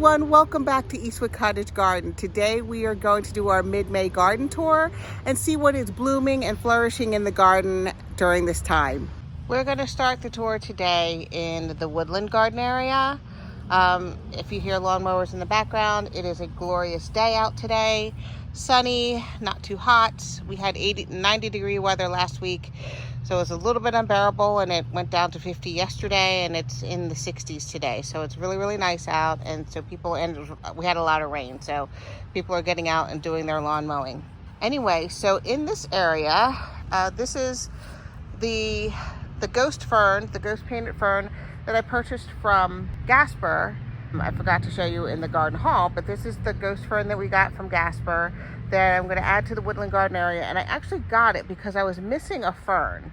everyone, welcome back to Eastwick Cottage Garden. Today we are going to do our mid-May garden tour and see what is blooming and flourishing in the garden during this time. We're going to start the tour today in the woodland garden area. If you hear lawnmowers in the background, it is a glorious day out today. Sunny, not too hot. We had 90 degree weather last week, so it was a little bit unbearable, and it went down to 50 yesterday, and it's in the 60s today. So it's really, really nice out, and so we had a lot of rain, so people are getting out and doing their lawn mowing. Anyway, so in this area, this is the ghost fern, the ghost painted fern that I purchased from Gasper. I forgot to show you in the garden haul, but this is the ghost fern that we got from Gasper that I'm going to add to the woodland garden area. And I actually got it because I was missing a fern.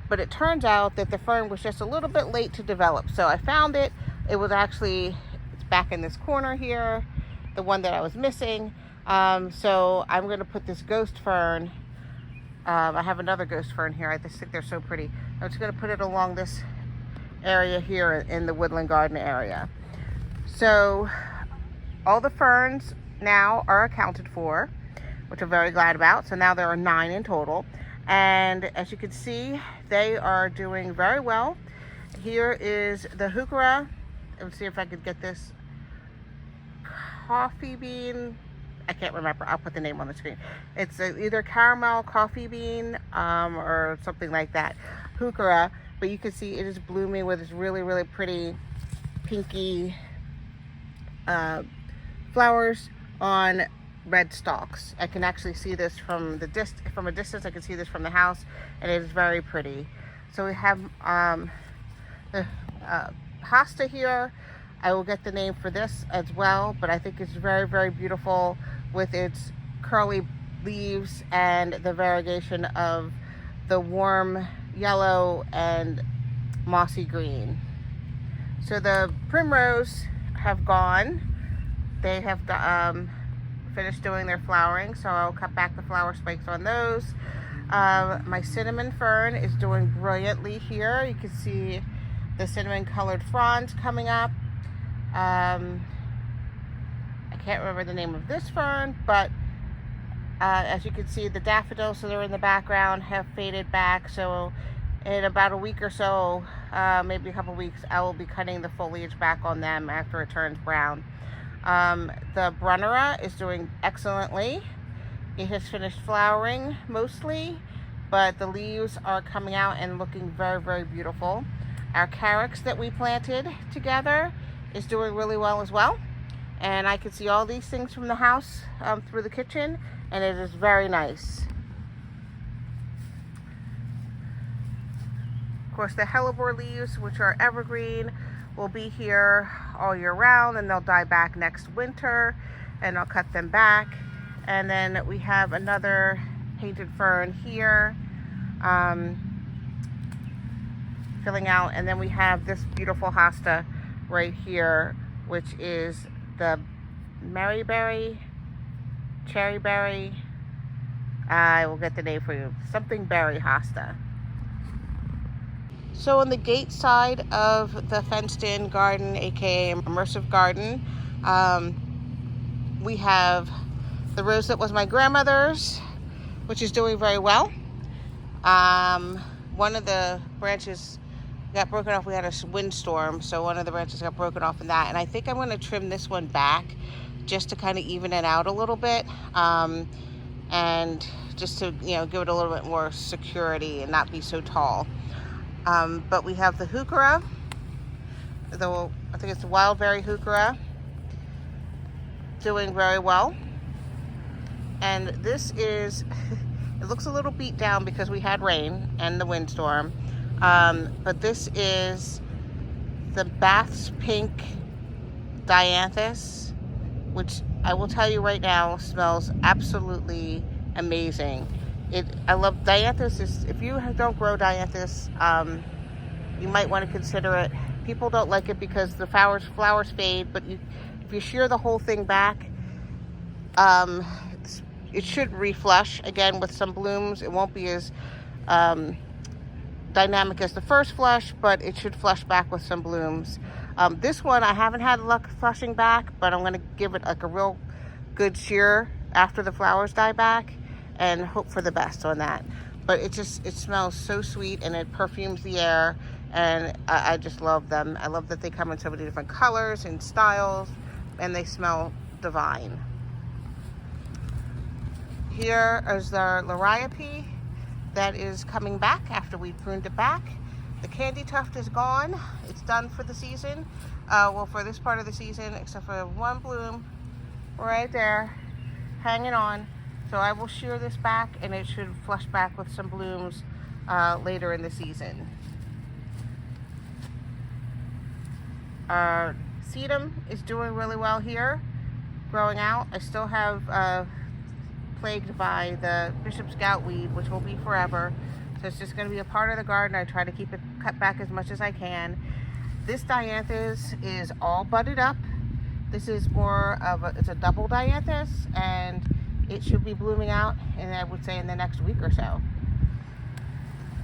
But it turns out that the fern was just a little bit late to develop. So I found it. It's back in this corner here, the one that I was missing. So I'm going to put this ghost fern. I have another ghost fern here. I just think they're so pretty. I'm just going to put it along this area here in the woodland garden area. So all the ferns now are accounted for, which I'm very glad about. So now there are 9 in total, and as you can see, they are doing very well. Here is the heuchera. Let's see if I could get this coffee bean. I can't remember. I'll put the name on the screen. It's either caramel coffee bean or something like that. Heuchera. But you can see it is blooming with this really, really pretty pinky flowers on red stalks. I can actually see this from a distance. I can see this from the house, and it is very pretty. So we have the hosta here. I will get the name for this as well, but I think it's very, very beautiful with its curly leaves and the variegation of the warm yellow and mossy green. So the primrose have gone. They have finished doing their flowering, so I'll cut back the flower spikes on those. My cinnamon fern is doing brilliantly here. You can see the cinnamon colored fronds coming up. I can't remember the name of this fern, but as you can see, the daffodils that are in the background have faded back. So in about a week or so, maybe a couple weeks, I will be cutting the foliage back on them after it turns brown. The brunnera is doing excellently. It has finished flowering mostly, but the leaves are coming out and looking very, very beautiful. Our carex that we planted together is doing really well as well. And I can see all these things from the house through the kitchen, and it is very nice. Of course, the hellebore leaves, which are evergreen, will be here all year round, and they'll die back next winter, and I'll cut them back. And then we have another painted fern here, filling out, and then we have this beautiful hosta right here, which is the cherryberry, I will get the name for you, something berry hosta. So on the gate side of the fenced-in garden, aka immersive garden, we have the rose that was my grandmother's, which is doing very well. One of the branches got broken off. We had a windstorm, so one of the branches got broken off in that, and I think I'm going to trim this one back just to kind of even it out a little bit, and just to give it a little bit more security and not be so tall. But we have the heuchera, I think it's the wildberry heuchera, doing very well. And this is, it looks a little beat down because we had rain and the windstorm. But this is the Bath's Pink Dianthus, which I will tell you right now smells absolutely amazing. I love dianthus. If you don't grow dianthus, you might want to consider it. People don't like it because the flowers fade, but if you shear the whole thing back, it should reflush again with some blooms. It won't be as dynamic as the first flush, but it should flush back with some blooms. This one I haven't had luck flushing back, but I'm going to give it like a real good shear after the flowers die back and hope for the best on that. But it smells so sweet, and it perfumes the air, and I just love them. I love that they come in so many different colors and styles, and they smell divine. Here is our liriope that is coming back after we pruned it back. The candy tuft is gone. It's done for the season. Well, for this part of the season, except for one bloom right there hanging on. So I will shear this back, and it should flush back with some blooms later in the season. Sedum is doing really well here, growing out. I still have plagued by the bishop's goutweed, which will be forever. So it's just going to be a part of the garden. I try to keep it cut back as much as I can. This dianthus is all budded up. This is more of it's a double dianthus, and it should be blooming out, and I would say in the next week or so.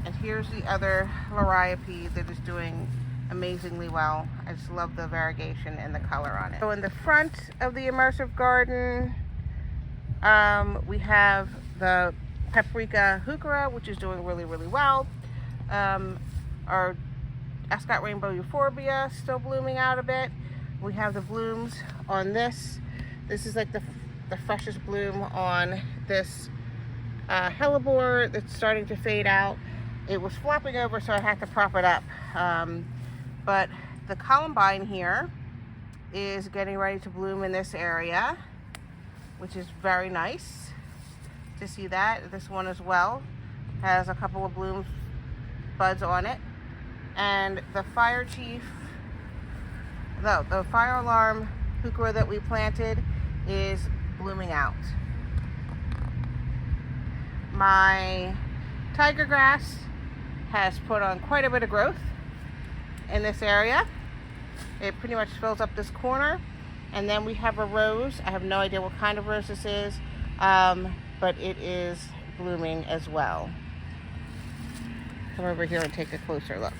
And here's the other liriope that is doing amazingly well. I just love the variegation and the color on it. So in the front of the immersive garden, we have the paprika heuchera, which is doing really, really well. Our Ascot rainbow euphorbia still blooming out a bit. We have the blooms on this. This is like the freshest bloom on this hellebore that's starting to fade out. It was flopping over, so I had to prop it up. But the columbine here is getting ready to bloom in this area, which is very nice to see that. This one as well has a couple of bloom buds on it. And the fire alarm heuchera that we planted is blooming out. My tiger grass has put on quite a bit of growth in this area. It pretty much fills up this corner. And then we have a rose. I have no idea what kind of rose this is, but it is blooming as well. Come over here and take a closer look.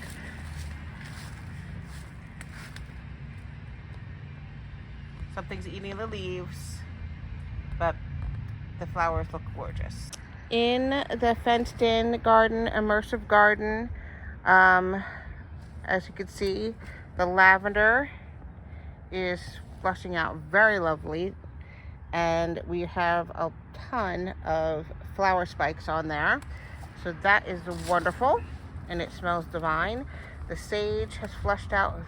Something's eating the leaves, but the flowers look gorgeous. In the fenced-in garden, immersive garden, as you can see, the lavender is flushing out very lovely, and we have a ton of flower spikes on there, so that is wonderful, and it smells divine. The sage has flushed out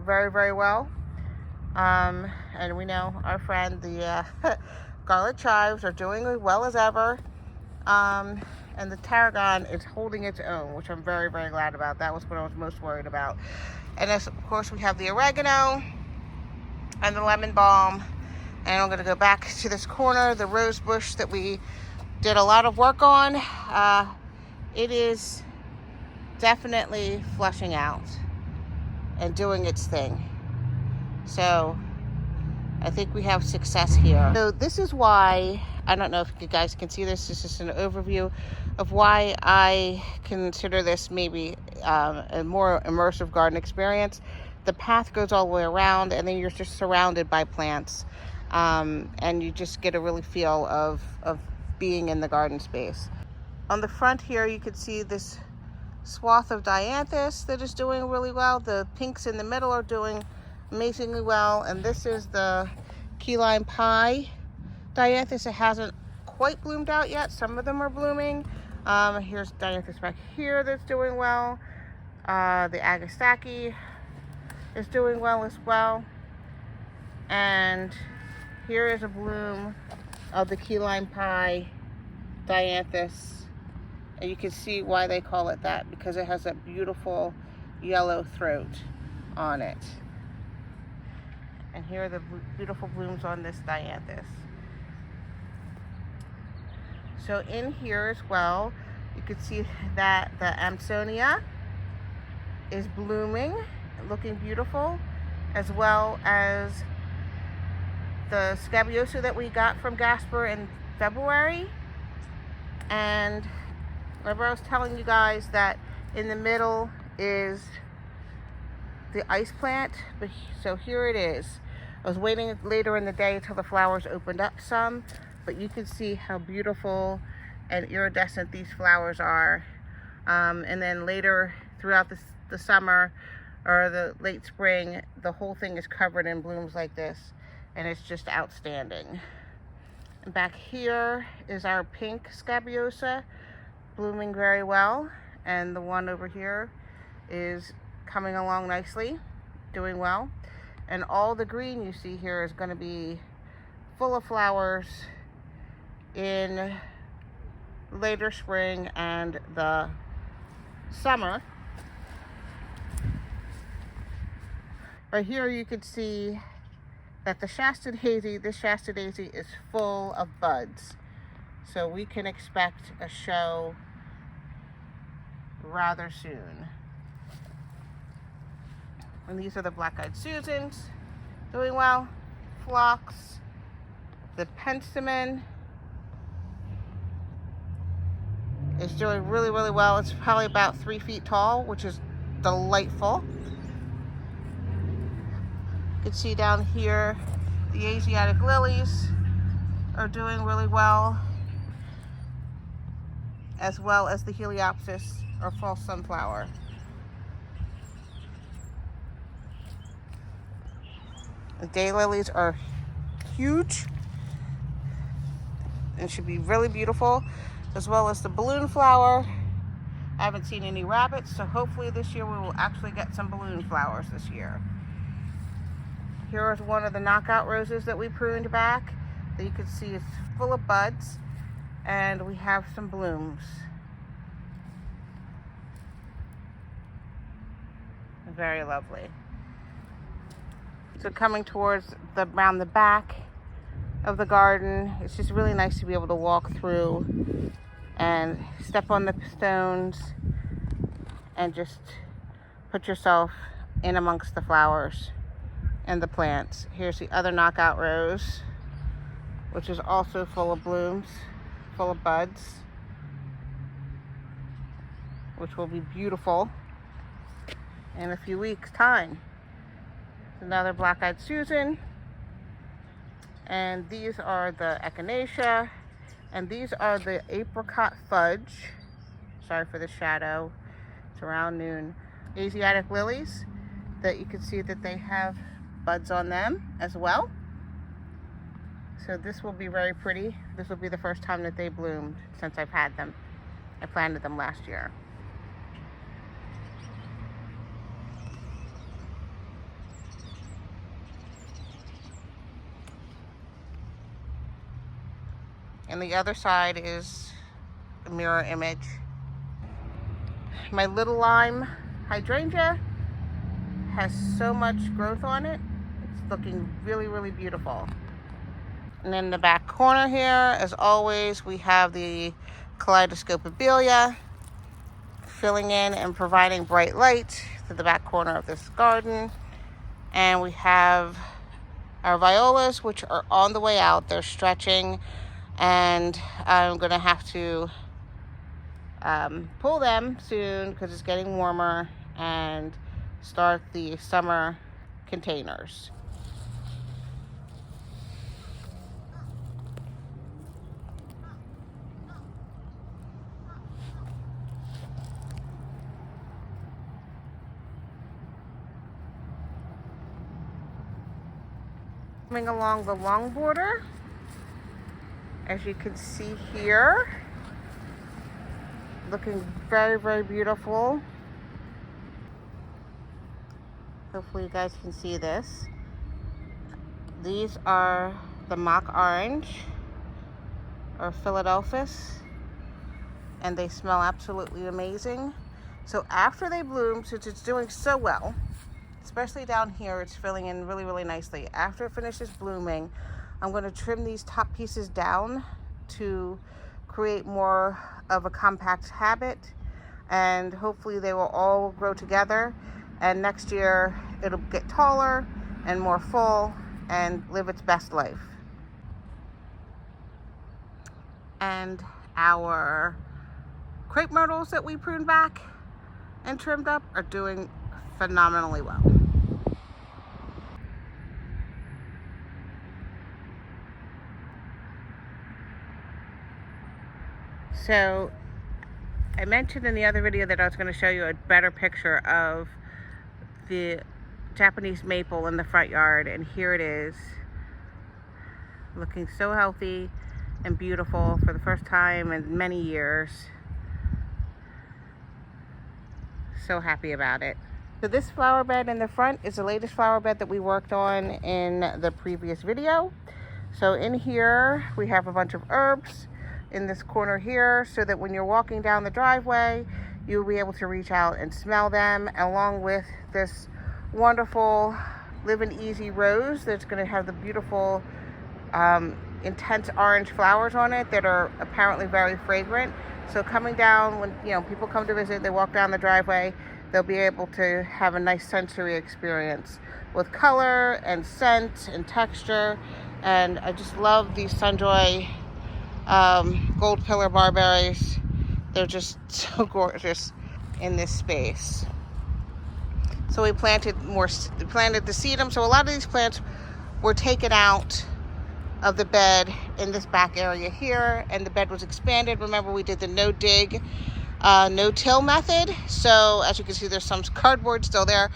very, very well. And we know our friend, the garlic chives, are doing as well as ever. And the tarragon is holding its own, which I'm very, very glad about. That was what I was most worried about. And of course, we have the oregano and the lemon balm. And I'm going to go back to this corner, the rose bush that we did a lot of work on. It is definitely flushing out and doing its thing. So I think we have success here. So this is why, I don't know if you guys can see this, this is an overview of why I consider this maybe a more immersive garden experience. The path goes all the way around, and then you're just surrounded by plants, and you just get a really feel of being in the garden space. On the front here, you can see this swath of dianthus that is doing really well. The pinks in the middle are doing amazingly well, and this is the key lime pie dianthus. It hasn't quite bloomed out yet. Some of them are blooming. Here's dianthus back here that's doing well. The agastaki is doing well as well, and here is a bloom of the key lime pie dianthus, and you can see why they call it that, because it has that beautiful yellow throat on it. And here are the beautiful blooms on this dianthus. So in here as well, you can see that the Amsonia is blooming, looking beautiful, as well as the Scabiosa that we got from Gasper in February. And remember I was telling you guys that in the middle is the ice plant, but so here it is. I was waiting later in the day until the flowers opened up some, but you can see how beautiful and iridescent these flowers are. And then later throughout the summer or the late spring, the whole thing is covered in blooms like this, and it's just outstanding. And back here is our pink scabiosa, blooming very well, and the one over here is coming along nicely, doing well. And all the green you see here is going to be full of flowers in later spring and the summer. Right here you can see that this Shasta Daisy is full of buds. So we can expect a show rather soon. And these are the black-eyed Susans, doing well. Phlox, the penstemon is doing really, really well. It's probably about 3 feet tall, which is delightful. You can see down here, the Asiatic lilies are doing really well, as well as the Heliopsis or false sunflower. The daylilies are huge and should be really beautiful, as well as the balloon flower. I haven't seen any rabbits, so hopefully this year we will actually get some balloon flowers this year. Here is one of the knockout roses that we pruned back that you can see is full of buds, and we have some blooms. Very lovely. So coming towards around the back of the garden, it's just really nice to be able to walk through and step on the stones and just put yourself in amongst the flowers and the plants. Here's the other knockout rose, which is also full of blooms, full of buds, which will be beautiful in a few weeks' time. Another black-eyed Susan, and these are the echinacea, and these are the apricot fudge. Sorry for the shadow, it's around noon. Asiatic lilies that you can see that they have buds on them as well. So this will be very pretty. This will be the first time that they bloomed since I've had them. I planted them last year. And the other side is a mirror image. My little lime hydrangea has so much growth on it. It's looking really, really beautiful. And in the back corner here, as always, we have the kaleidoscopabelia filling in and providing bright light to the back corner of this garden. And we have our violas, which are on the way out. They're stretching, and I'm gonna have to pull them soon because it's getting warmer and start the summer containers. Coming along the long border, as you can see here, looking very, very beautiful. Hopefully you guys can see this. These are the mock orange or Philadelphus, and they smell absolutely amazing. So after they bloom, since it's doing so well, especially down here, it's filling in really, really nicely. After it finishes blooming, I'm going to trim these top pieces down to create more of a compact habit, and hopefully they will all grow together, and next year it'll get taller and more full and live its best life. And our crepe myrtles that we pruned back and trimmed up are doing phenomenally well. So I mentioned in the other video that I was going to show you a better picture of the Japanese maple in the front yard, and here it is, looking so healthy and beautiful for the first time in many years. So happy about it. So this flower bed in the front is the latest flower bed that we worked on in the previous video. So in here we have a bunch of herbs in this corner here, so that when you're walking down the driveway, you'll be able to reach out and smell them, along with this wonderful Live and Easy rose that's going to have the beautiful intense orange flowers on it that are apparently very fragrant. So coming down, when people come to visit, they walk down the driveway, they'll be able to have a nice sensory experience with color and scent and texture. And I just love these Sunjoy gold pillar barberries. They're just so gorgeous in this space. So we planted to seed them. So a lot of these plants were taken out of the bed in this back area here, and the bed was expanded. Remember, we did the no-dig, no-till method. So as you can see, there's some cardboard still there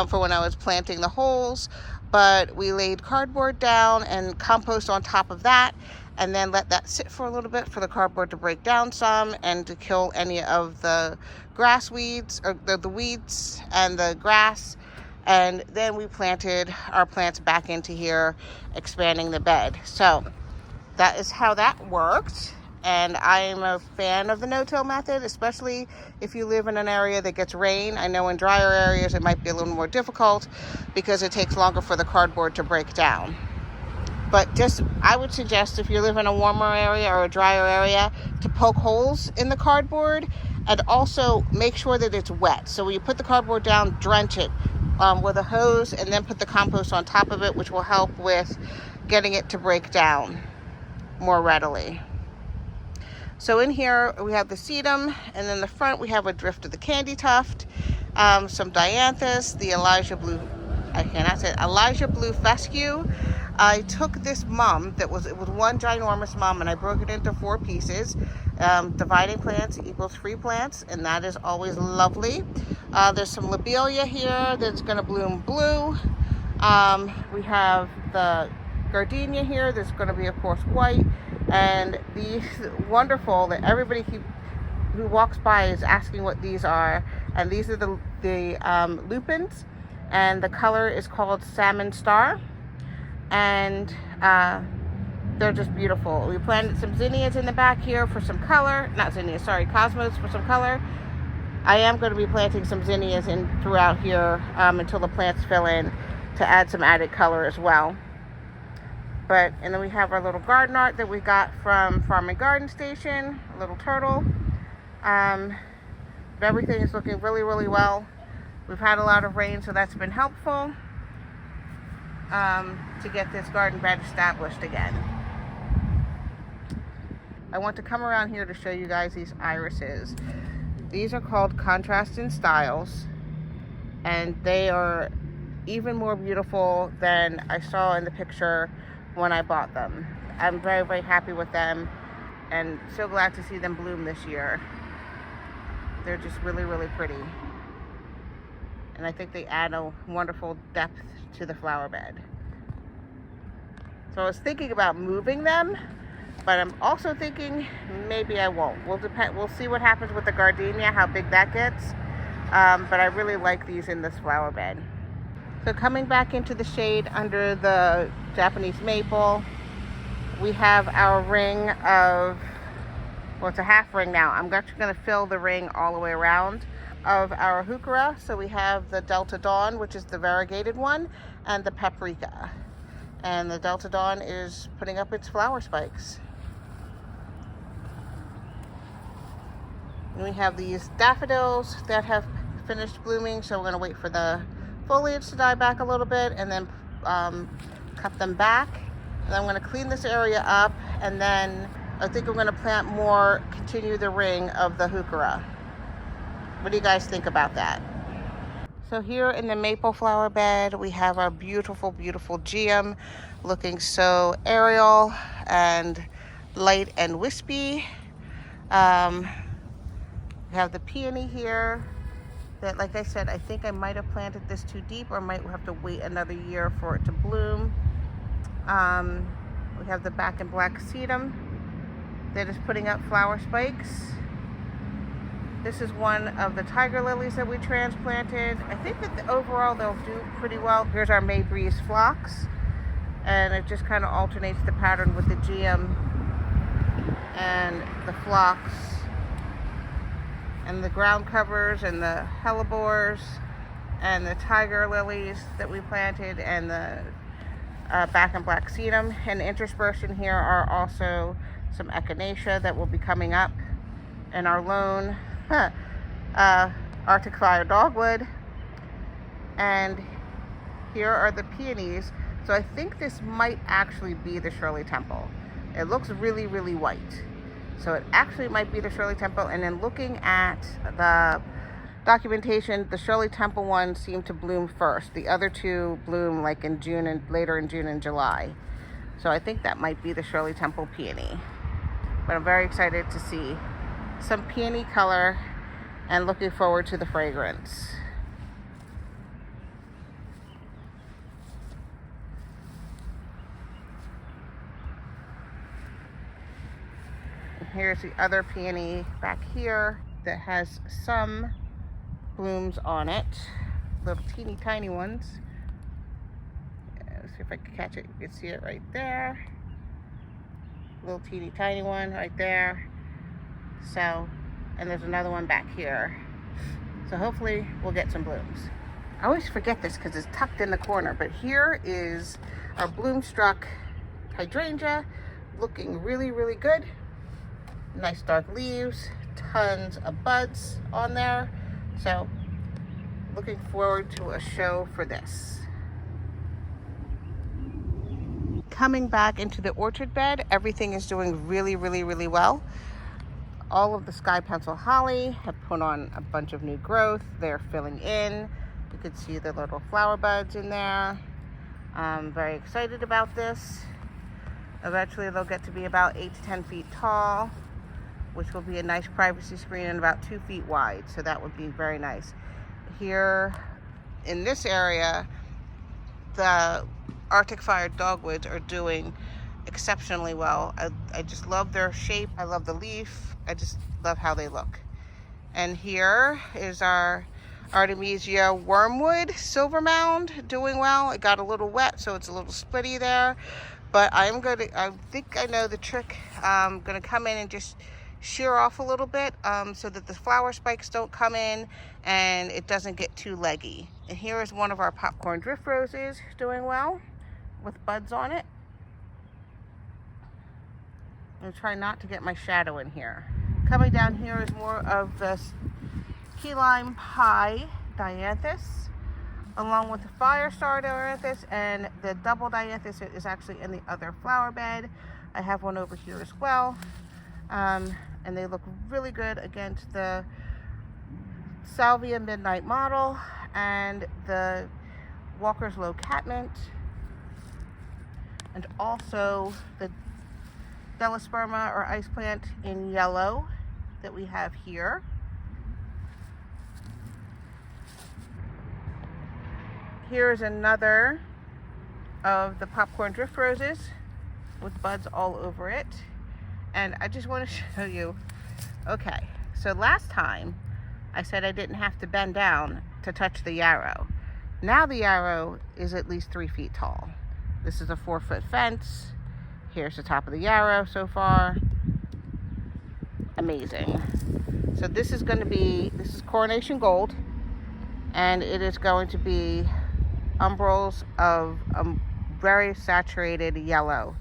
for when I was planting the holes, but we laid cardboard down and compost on top of that, and then let that sit for a little bit for the cardboard to break down some and to kill any of the grass weeds, or the weeds and the grass. And then we planted our plants back into here, expanding the bed. So that is how that worked. And I am a fan of the no-till method, especially if you live in an area that gets rain. I know in drier areas it might be a little more difficult because it takes longer for the cardboard to break down. But I would suggest, if you live in a warmer area or a drier area, to poke holes in the cardboard, and also make sure that it's wet. So when you put the cardboard down, drench it with a hose, and then put the compost on top of it, which will help with getting it to break down more readily. So in here we have the sedum, and in the front we have a drift of the candy tuft, some dianthus, the Elijah blue fescue. I took this mum it was one ginormous mum, and I broke it into 4 pieces. Dividing plants equals free plants, and that is always lovely. There's some lobelia here that's going to bloom blue. We have the gardenia here that's going to be, of course, white. And these wonderful that everybody who walks by is asking what these are. And these are the lupins, and the color is called Salmon Star. And they're just beautiful. We planted some zinnias in the back here for some color. Not zinnias, sorry, cosmos for some color. I am going to be planting some zinnias throughout here until the plants fill in, to add some added color as well. And then we have our little garden art that we got from Farm and Garden Station, a little turtle. But everything is looking really, really well. We've had a lot of rain, so that's been helpful to get this garden bed established again. I want to come around here to show you guys these irises. These are called Contrast in Styles, and they are even more beautiful than I saw in the picture when I bought them. I'm very, very happy with them, and so glad to see them bloom this year. They're just really, really pretty. And I think they add a wonderful depth to the flower bed. So I was thinking about moving them, but I'm also thinking maybe I won't. We'll see what happens with the gardenia, how big that gets. But I really like these in this flower bed. So coming back into the shade under the Japanese maple, we have our ring of, well, it's a half ring now. I'm actually going to fill the ring all the way around of our heuchera. So we have the Delta Dawn, which is the variegated one, and the paprika. And the Delta Dawn is putting up its flower spikes. And we have these daffodils that have finished blooming, so we're going to wait for the foliage to die back a little bit and then cut them back. And I'm going to clean this area up, and then I think I'm going to plant more, continue the ring of the heuchera. What do you guys think about that? So here in the maple flower bed, we have our beautiful, beautiful geum, looking so aerial and light and wispy. We have the peony here that, like I said, I think I might have planted this too deep, or might have to wait another year for it to bloom. We have the back and black sedum that is putting up flower spikes. This is one of the tiger lilies that we transplanted. I think that overall they'll do pretty well. Here's our May Breeze phlox, and it just kind of alternates the pattern with the geum and the phlox and the ground covers and the hellebores and the tiger lilies that we planted, and the back and black sedum. And interspersed in here are also some echinacea that will be coming up, and our lone Arctic fire dogwood. And here are the peonies. So I think this might actually be the Shirley Temple. It looks really, really white. So it actually might be the Shirley Temple. And then looking at the documentation, the Shirley Temple one seemed to bloom first. The other two bloom like in June, and later in June and July. So I think that might be the Shirley Temple peony. But I'm very excited to see some peony color and looking forward to the fragrance. And here's the other peony back here that has some blooms on it, little teeny tiny ones. Let's see if I can catch it. You can see it right there. Little teeny tiny one right there. So, and there's another one back here. So hopefully we'll get some blooms. I always forget this because it's tucked in the corner, but here is our bloom-struck hydrangea, looking really, really good. Nice dark leaves, tons of buds on there. So looking forward to a show for this. Coming back into the orchard bed, everything is doing really, really, really well. All of the sky pencil holly have put on a bunch of new growth. They're filling in. You can see the little flower buds in there. I'm very excited about this. Eventually they'll get to be about 8 to 10 feet tall, which will be a nice privacy screen, and about 2 feet wide. So that would be very nice. Here in this area, the Arctic fire dogwoods are doing exceptionally well. I just love their shape. I love the leaf. I just love how they look. And here is our Artemisia wormwood silver mound doing well. It got a little wet, so it's a little splitty there. But I think I know the trick. I'm gonna come in and just shear off a little bit so that the flower spikes don't come in and it doesn't get too leggy. And here is one of our popcorn drift roses doing well with buds on it. I'm gonna try not to get my shadow in here. Coming down here is more of this key lime pie dianthus, along with the firestar dianthus, and the double dianthus is actually in the other flower bed. I have one over here as well. And they look really good against the Salvia Midnight Model and the Walker's Low Catmint, and also the Bellasperma or ice plant in yellow that we have here. Here's another of the popcorn drift roses with buds all over it. And I just want to show you, okay, so last time I said I didn't have to bend down to touch the yarrow. Now the yarrow is at least 3 feet tall. This is a 4-foot fence. Here's the top of the yarrow so far. Amazing. So this is Coronation Gold, and it is going to be umbels of a very saturated yellow.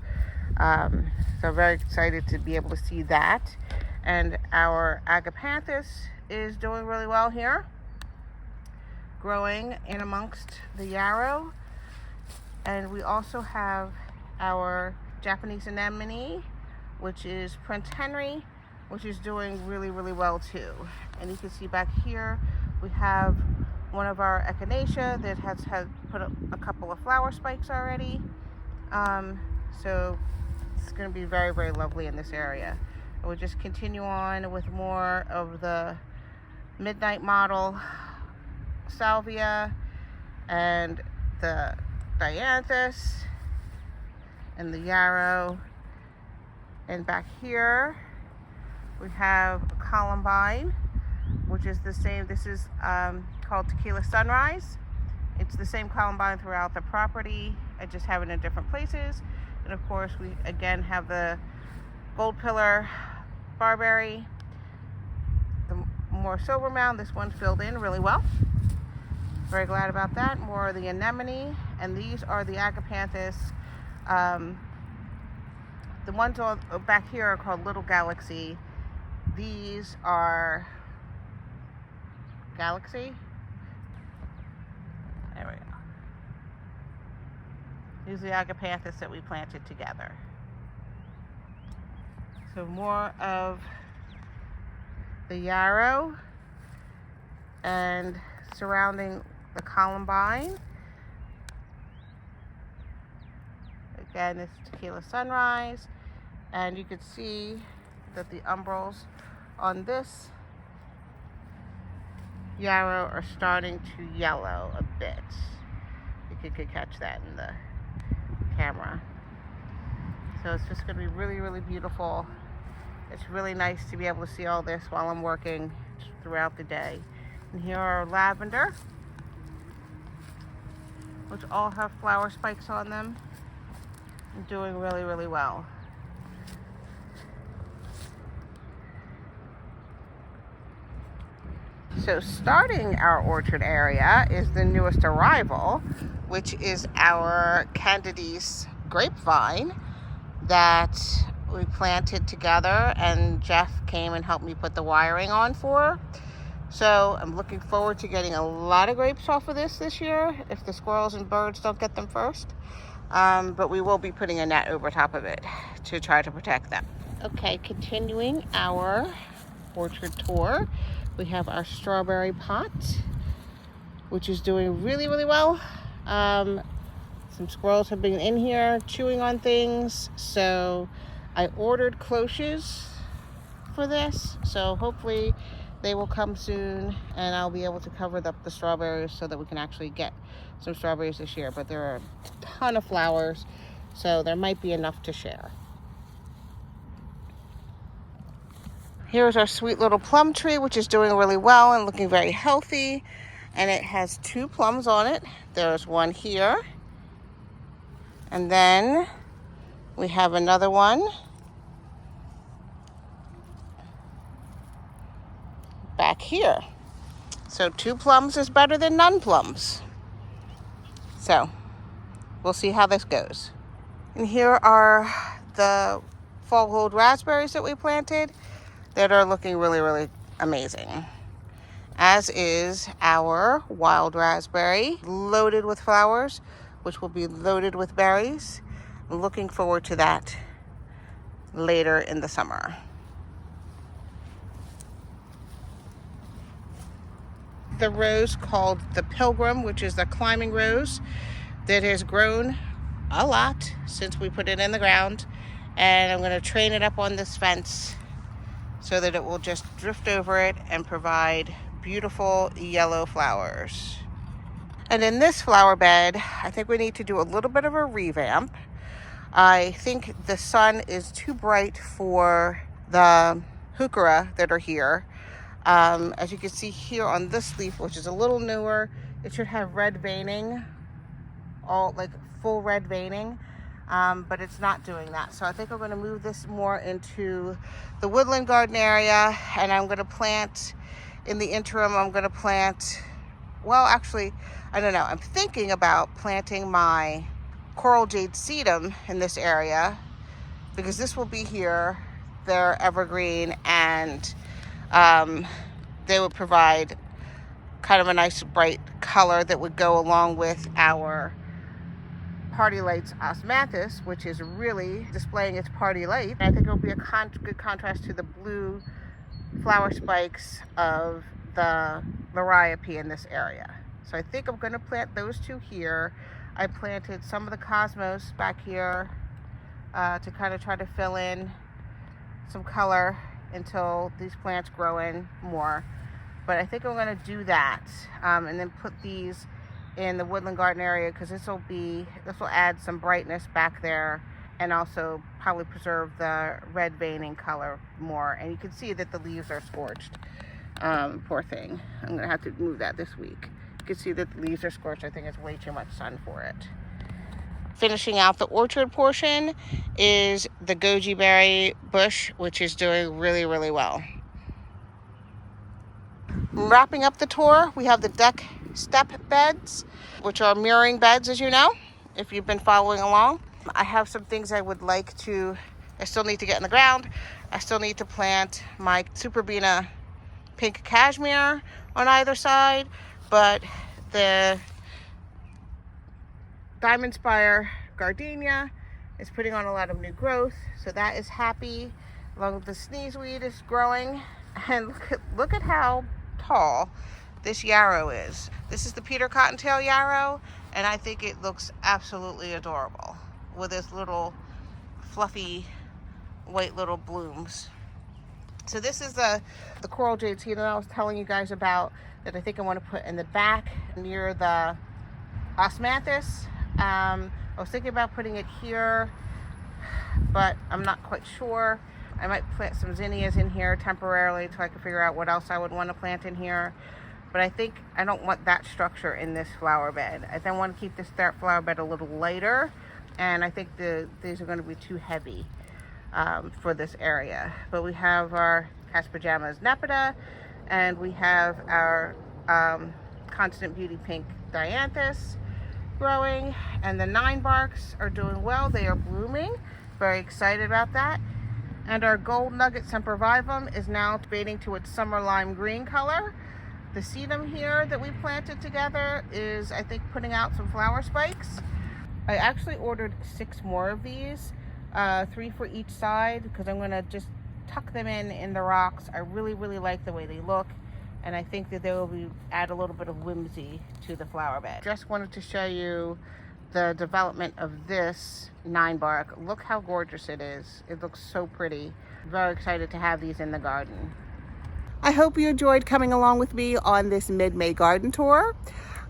So very excited to be able to see that. And our agapanthus is doing really well here, growing in amongst the yarrow. And we also have our Japanese anemone, which is Prince Henry, which is doing really, really well too. And you can see back here, we have one of our echinacea that has put up a couple of flower spikes already. So it's going to be very, very lovely in this area. We'll just continue on with more of the midnight model salvia and the dianthus and the yarrow. And back here we have columbine, which is the same. This is called Tequila Sunrise. It's the same columbine throughout the property. I just have it in different places. And of course we again have the gold pillar barberry, the more silver mound. This one's filled in really well. Very glad about that. More of the anemone, and these are the agapanthus. The ones on back here are called Little Galaxy. These are Galaxy. There we go. These are the agapanthus that we planted together. So more of the yarrow and surrounding the columbine. Again, this is Tequila Sunrise, and you can see that the umbrals on this yarrow are starting to yellow a bit. You could catch that in the camera. So it's just going to be really, really beautiful. It's really nice to be able to see all this while I'm working throughout the day. And here are lavender, which all have flower spikes on them. And doing really, really well. So starting our orchard area is the newest arrival, which is our Candidice grapevine that we planted together, and Jeff came and helped me put the wiring on for. So I'm looking forward to getting a lot of grapes off of this year, if the squirrels and birds don't get them first. But we will be putting a net over top of it to try to protect them. Okay, continuing our orchard tour, we have our strawberry pot, which is doing really, really well. Some squirrels have been in here chewing on things, so I ordered cloches for this, so hopefully they will come soon and I'll be able to cover up the strawberries so that we can actually get some strawberries this year. But there are a ton of flowers, so there might be enough to share. Here's our sweet little plum tree, which is doing really well and looking very healthy. And it has 2 plums on it. There's one here. And then we have another one back here. So 2 plums is better than none plums. So we'll see how this goes. And here are the fall gold raspberries that we planted that are looking really, really amazing. As is our wild raspberry, loaded with flowers, which will be loaded with berries. I'm looking forward to that later in the summer. The rose called the Pilgrim, which is the climbing rose that has grown a lot since we put it in the ground. And I'm going to train it up on this fence so that it will just drift over it and provide beautiful yellow flowers. And in this flower bed, I think we need to do a little bit of a revamp. I think the sun is too bright for the heuchera that are here. As you can see here on this leaf, which is a little newer, it should have red veining, all like full red veining, but it's not doing that. So I think I'm going to move this more into the woodland garden area, and I'm going to plant, in the interim, I'm going to plant, well, actually, I don't know. I'm thinking about planting my coral jade sedum in this area because this will be here. They're evergreen, and they would provide kind of a nice bright color that would go along with our Party Lights osmanthus, which is really displaying its party light. And I think it will be a good contrast to the blue flower spikes of the liriope in this area. So I think I'm going to plant those 2 here. I planted some of the cosmos back here to kind of try to fill in some color until these plants grow in more. But I think I'm going to do that, and then put these in the woodland garden area, because this will add some brightness back there, and also probably preserve the red veining color more. And you can see that the leaves are scorched. Poor thing. I'm going to have to move that this week. You can see that the leaves are scorched. I think it's way too much sun for it. Finishing out the orchard portion is the goji berry bush, which is doing really, really well. Wrapping up the tour, we have the duck step beds, which are mirroring beds, as you know, if you've been following along. I have some things I still need to get in the ground. I still need to plant my Superbena pink cashmere on either side, but the Diamond Spire gardenia is putting on a lot of new growth, so that is happy. Along with the sneezeweed is growing, and look at how tall this yarrow is. This is the Peter Cottontail yarrow, and I think it looks absolutely adorable with its little fluffy white little blooms. So this is the coral jade seed that I was telling you guys about, that I think I want to put in the back near the osmanthus. I was thinking about putting it here, but I'm not quite sure. I might plant some zinnias in here temporarily until I can figure out what else I would want to plant in here. But I think I don't want that structure in this flower bed. I then want to keep this flower bed a little lighter, and I think these are going to be too heavy for this area. But we have our Cat's Pajamas Nepeta, and we have our Constant Beauty Pink Dianthus growing, and the 9 barks are doing well. They are blooming. Very excited about that. And our Gold Nugget Sempervivum is now fading to its summer lime green color. The sedum here that we planted together is, I think, putting out some flower spikes. I actually ordered 6 more of these, 3 for each side, because I'm going to just tuck them in the rocks. I really, really like the way they look, and I think that they will add a little bit of whimsy to the flower bed. Just wanted to show you the development of this 9 bark. Look how gorgeous it is. It looks so pretty. Very excited to have these in the garden. I hope you enjoyed coming along with me on this mid-May garden tour.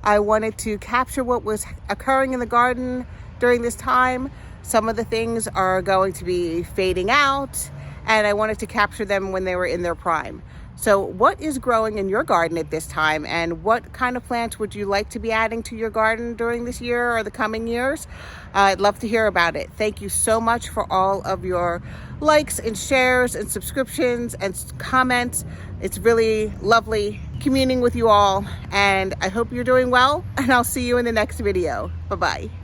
I wanted to capture what was occurring in the garden during this time. Some of the things are going to be fading out, and I wanted to capture them when they were in their prime. So what is growing in your garden at this time, and what kind of plants would you like to be adding to your garden during this year or the coming years? I'd love to hear about it. Thank you so much for all of your likes and shares and subscriptions and comments. It's really lovely communing with you all, and I hope you're doing well, and I'll see you in the next video. Bye-bye.